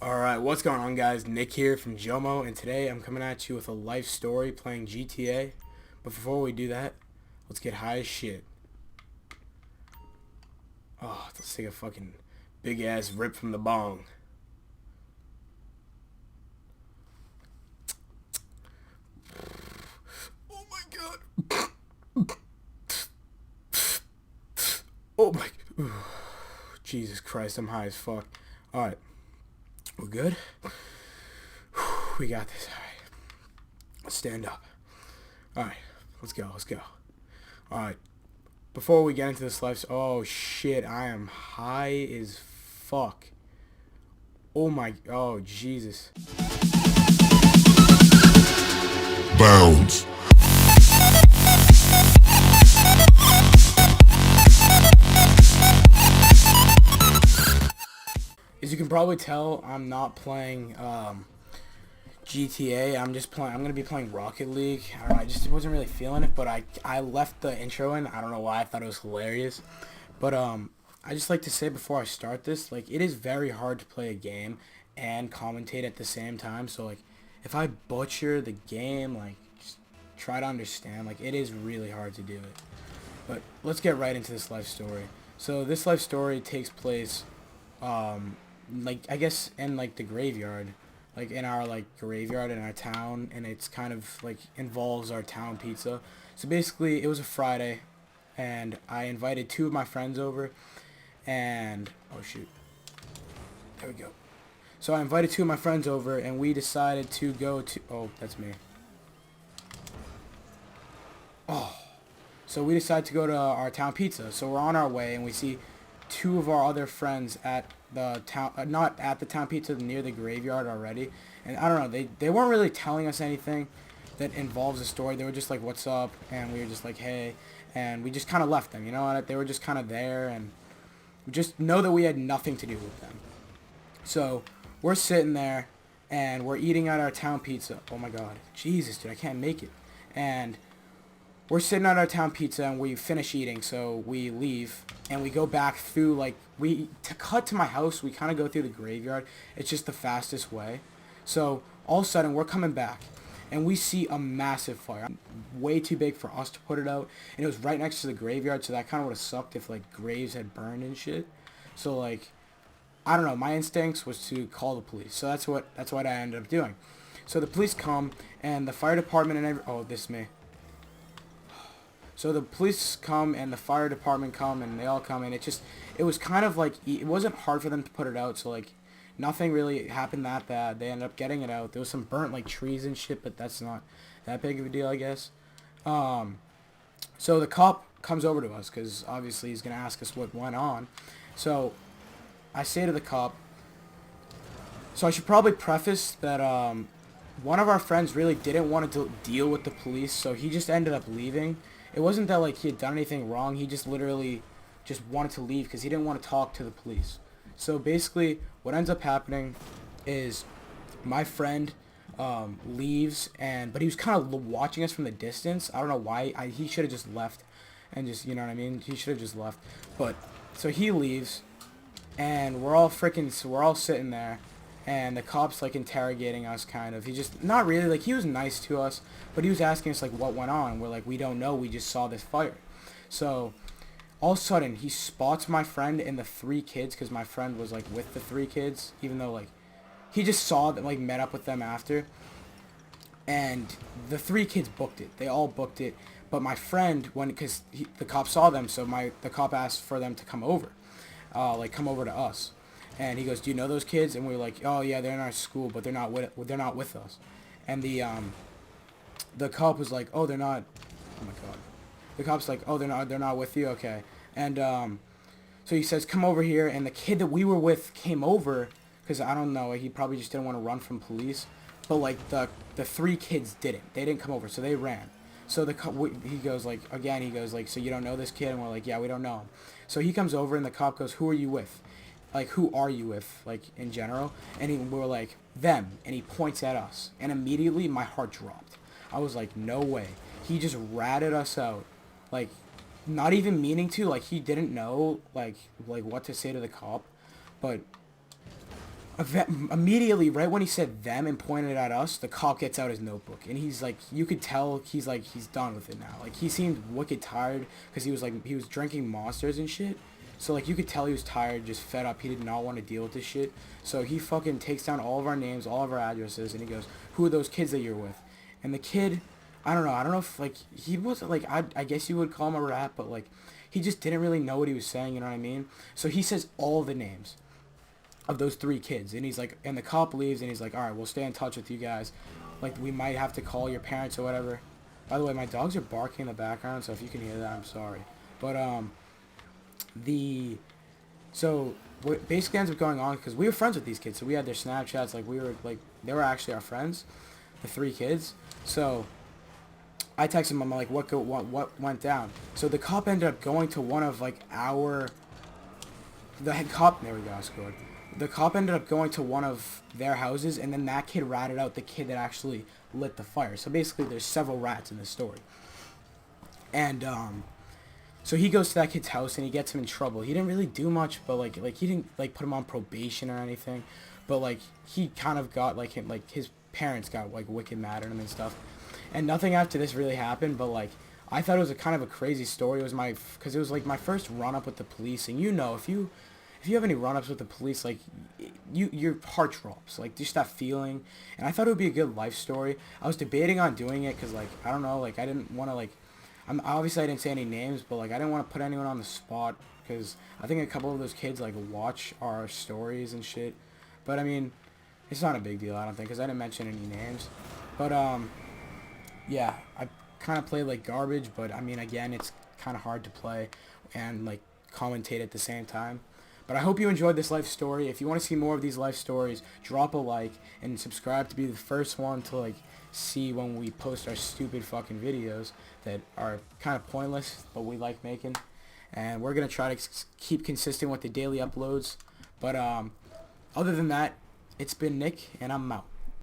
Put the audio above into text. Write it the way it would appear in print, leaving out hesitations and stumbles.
Alright, what's going on, guys? Nick here from Jomo, and today I'm coming at you with a life story playing GTA. But before we do that, let's get high as shit. Oh, let's take a fucking big ass rip from the bong. Oh my god. Oh my. Jesus Christ, I'm high as fuck. Alright. We're good? We got this. Alright. Let's stand up. Alright. Let's go. Alright. Before we get into this life... Oh, shit. I am high as fuck. Oh, my... Oh, Jesus. Bounds. As you can probably tell, I'm not playing GTA. I'm going to be playing Rocket League. I don't know, I just wasn't really feeling it, but I left the intro in. I don't know why. I thought it was hilarious. But I just like to say before I start this, like, it is very hard to play a game and commentate at the same time. So, like, if I butcher the game, like, just try to understand. Like, it is really hard to do it. But let's get right into this life story. So this life story takes place like, I guess in, like, the graveyard, like in our, like, graveyard in our town, and it's kind of like involves our town pizza. So basically it was a Friday, and I invited two of my friends over, and oh shoot, there we go. So I invited two of my friends over, and we decided to go to, oh, that's me. Oh, so we decided to go to our town pizza. So we're on our way, and we see two of our other friends at the town, not at the town pizza, near the graveyard already. And I don't know, they weren't really telling us anything that involves a story. They were just like, what's up? And we were just like, hey. And we just kind of left them, you know. They were just kind of there, and we just know that we had nothing to do with them. So we're sitting there, and we're eating at our town pizza. Oh my god, Jesus, dude, I can't make it. And we're sitting at our town pizza, and we finish eating, so we leave, and we go back through, like, to cut to my house, we kind of go through the graveyard. It's just the fastest way. So all of a sudden, we're coming back, and we see a massive fire, way too big for us to put it out, and it was right next to the graveyard, so that kind of would have sucked if, like, graves had burned and shit. So, like, I don't know, my instincts was to call the police, so that's what I ended up doing. So the police come, and the fire department and oh, this is me. So the police come and the fire department come, and they all come, and it was kind of like, it wasn't hard for them to put it out, so, like, nothing really happened that bad. They ended up getting it out. There was some burnt, like, trees and shit, but that's not that big of a deal, I guess. So the cop comes over to us, because obviously he's going to ask us what went on. So I say to the cop, so I should probably preface that one of our friends really didn't want to deal with the police, so he just ended up leaving. It wasn't that, like, he had done anything wrong. He just literally just wanted to leave because he didn't want to talk to the police. So basically what ends up happening is my friend leaves, but he was kind of watching us from the distance. I don't know why. He should have just left and just, you know what I mean? He should have just left. But so he leaves, and we're all sitting there. And the cop's, like, interrogating us, kind of. He just, not really, like, he was nice to us, but he was asking us, like, what went on. We're like, we don't know, we just saw this fire. So all of a sudden, he spots my friend and the three kids, because my friend was, like, with the three kids, even though, like, he just saw them, like, met up with them after. And the three kids booked it. They all booked it. But my friend, because the cop saw them, so the cop asked for them to come over, come over to us. And he goes, do you know those kids? And we were like, oh yeah, they're in our school, but they're not with us. And the cop was like, oh, they're not. Oh my god. The cop's like, oh, they're not with you, okay. And so he says, come over here. And the kid that we were with came over, because I don't know, he probably just didn't want to run from police. But, like, the three kids didn't. They didn't come over, so they ran. So he goes, like, so you don't know this kid? And we're like, yeah, we don't know him. So he comes over, and the cop goes, who are you with? Like, who are you with, like, in general? And we were like, them. And he points at us. And immediately, my heart dropped. I was like, no way. He just ratted us out. Like, not even meaning to. Like, he didn't know, like what to say to the cop. But Immediately, right when he said them and pointed at us, the cop gets out his notebook, and he's like, you could tell he's like, he's done with it now. Like, he seemed wicked tired because he was drinking monsters and shit. So like, you could tell he was tired, just fed up. He did not want to deal with this shit. So he fucking takes down all of our names, all of our addresses, and he goes, who are those kids that you're with? And the kid, I don't know if like he wasn't like, I guess you would call him a rat, but like, he just didn't really know what he was saying. You know what I mean? So he says all the names of those 3 kids, and he's like, and the cop leaves, and he's like, all right, we'll stay in touch with you guys, like, we might have to call your parents or whatever. By the way, my dogs are barking in the background, so if you can hear that, I'm sorry. But so what basically ends up going on, because we were friends with these kids, so we had their Snapchats, like, we were like, they were actually our friends, the 3 kids. So I texted him, I'm like, what went down? So the cop ended up going to one of like the head cop, there we go, I scored. The cop ended up going to one of their houses, and then that kid ratted out the kid that actually lit the fire. So basically, there's several rats in this story. And so he goes to that kid's house, and he gets him in trouble. He didn't really do much, but like he didn't like put him on probation or anything. But like, he kind of got like his parents got like wicked mad at him and stuff. And nothing after this really happened. But like, I thought it was a kind of a crazy story. It was because it was like my first run up with the police, and you know, if you have any run-ups with the police, like, your heart drops, like, just that feeling. And I thought it would be a good life story. I was debating on doing it because, like, I don't know, like, I didn't want to, like, obviously I didn't say any names, but like, I didn't want to put anyone on the spot because I think a couple of those kids like watch our stories and shit. But I mean, it's not a big deal, I don't think, because I didn't mention any names. But yeah, I kind of play like garbage, but I mean, again, it's kind of hard to play and like commentate at the same time. But I hope you enjoyed this life story. If you want to see more of these life stories, drop a like and subscribe to be the first one to like see when we post our stupid fucking videos that are kind of pointless, but we like making. And we're going to try to keep consistent with the daily uploads. But other than that, it's been Nick, and I'm out.